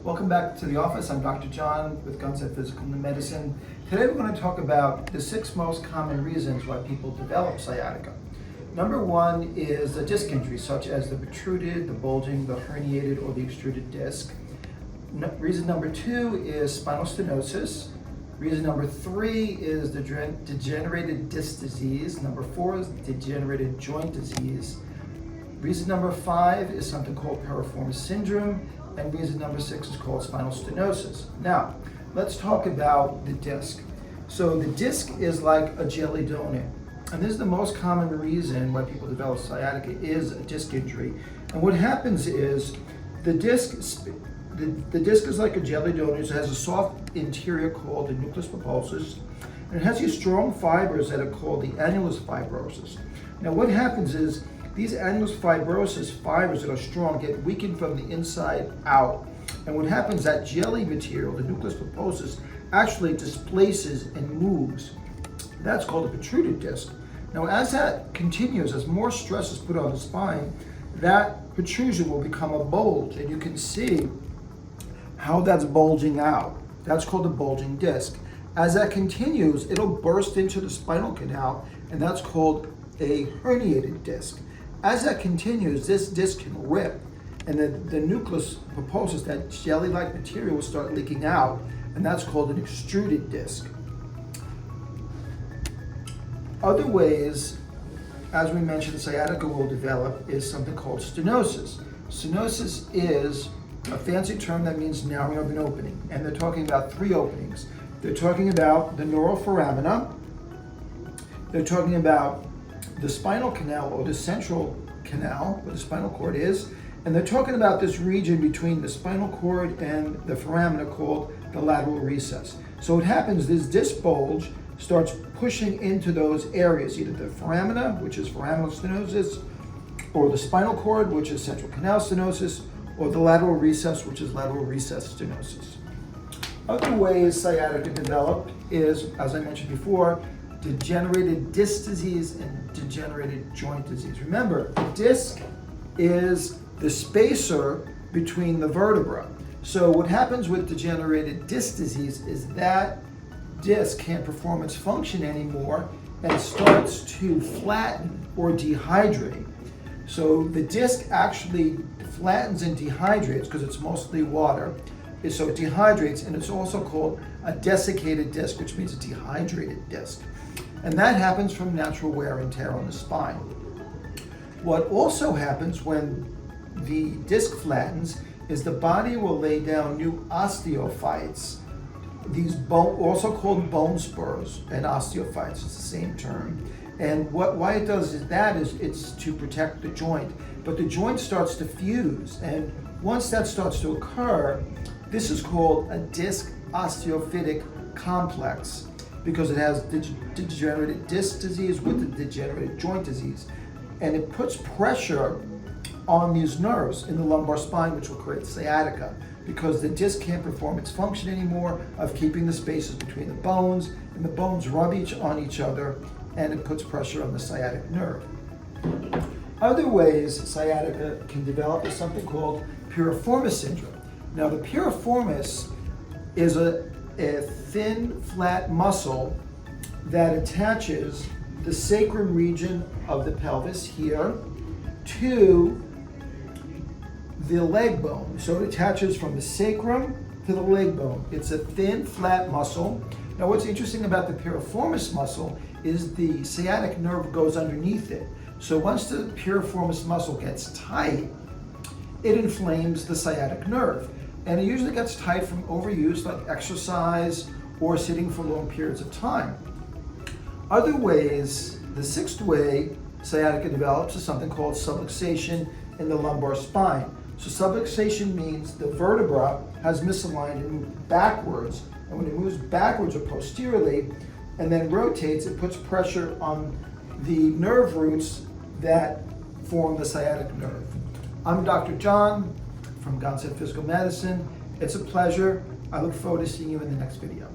Welcome back to the office. I'm Dr. John with Gonstead Physical Medicine. Today we're going to talk about the 6 most common reasons why people develop sciatica. Number 1 is a disc injury, such as the protruded, the bulging, the herniated, or the extruded disc. Reason number 2 is spinal stenosis. Reason number 3 is the degenerated disc disease. Number 4 is degenerated joint disease. Reason number 5 is something called piriformis syndrome. And reason number 6 is called spinal stenosis. Now, let's talk about the disc. So the disc is like a jelly donut. And this is the most common reason why people develop sciatica is a disc injury. And what happens is the disc is like a jelly donut. It has a soft interior called the nucleus pulposus. And it has these strong fibers that are called the annulus fibrosus. Now what happens is these annulus fibrosus fibers that are strong get weakened from the inside out. And what happens, that jelly material, the nucleus pulposus, actually displaces and moves. That's called a protruded disc. Now as that continues, as more stress is put on the spine, that protrusion will become a bulge. And you can see how that's bulging out. That's called a bulging disc. As that continues, it'll burst into the spinal canal, and that's called a herniated disc. As that continues, this disc can rip, and the nucleus pulposus, that jelly-like material, will start leaking out, and that's called an extruded disc. Other ways, as we mentioned, sciatica will develop is something called stenosis. Stenosis is a fancy term that means narrowing of an opening, and they're talking about 3 openings. They're talking about the neuroforamina, they're talking about the spinal canal, or the central canal where the spinal cord is, and they're talking about this region between the spinal cord and the foramina called the lateral recess. So what happens, this disc bulge starts pushing into those areas, either the foramina, which is foraminal stenosis, or the spinal cord, which is central canal stenosis, or the lateral recess, which is lateral recess stenosis. Other ways sciatica developed is, as I mentioned before, degenerated disc disease and degenerated joint disease. Remember, the disc is the spacer between the vertebra. So what happens with degenerated disc disease is that disc can't perform its function anymore and starts to flatten or dehydrate. So the disc actually flattens and dehydrates because it's mostly water. So it dehydrates, and it's also called a desiccated disc, which means a dehydrated disc. And that happens from natural wear and tear on the spine. What also happens when the disc flattens is the body will lay down new osteophytes, these also called bone spurs and osteophytes, it's the same term. And why it does that is it's to protect the joint, but the joint starts to fuse, and once that starts to occur, this is called a disc osteophytic complex, because it has degenerated disc disease with the degenerated joint disease. And it puts pressure on these nerves in the lumbar spine, which will create sciatica, because the disc can't perform its function anymore of keeping the spaces between the bones, and the bones rub on each other, and it puts pressure on the sciatic nerve. Other ways sciatica can develop is something called piriformis syndrome. Now the piriformis is a thin, flat muscle that attaches the sacrum region of the pelvis here to the leg bone. So it attaches from the sacrum to the leg bone. It's a thin, flat muscle. Now what's interesting about the piriformis muscle is the sciatic nerve goes underneath it. So once the piriformis muscle gets tight, it inflames the sciatic nerve. And it usually gets tight from overuse, like exercise or sitting for long periods of time. Other ways, the 6th way sciatica develops is something called subluxation in the lumbar spine. So subluxation means the vertebra has misaligned and moved backwards, and when it moves backwards or posteriorly and then rotates, it puts pressure on the nerve roots that form the sciatic nerve. I'm Dr. John from Gonstead Physical Medicine. It's a pleasure. I look forward to seeing you in the next video.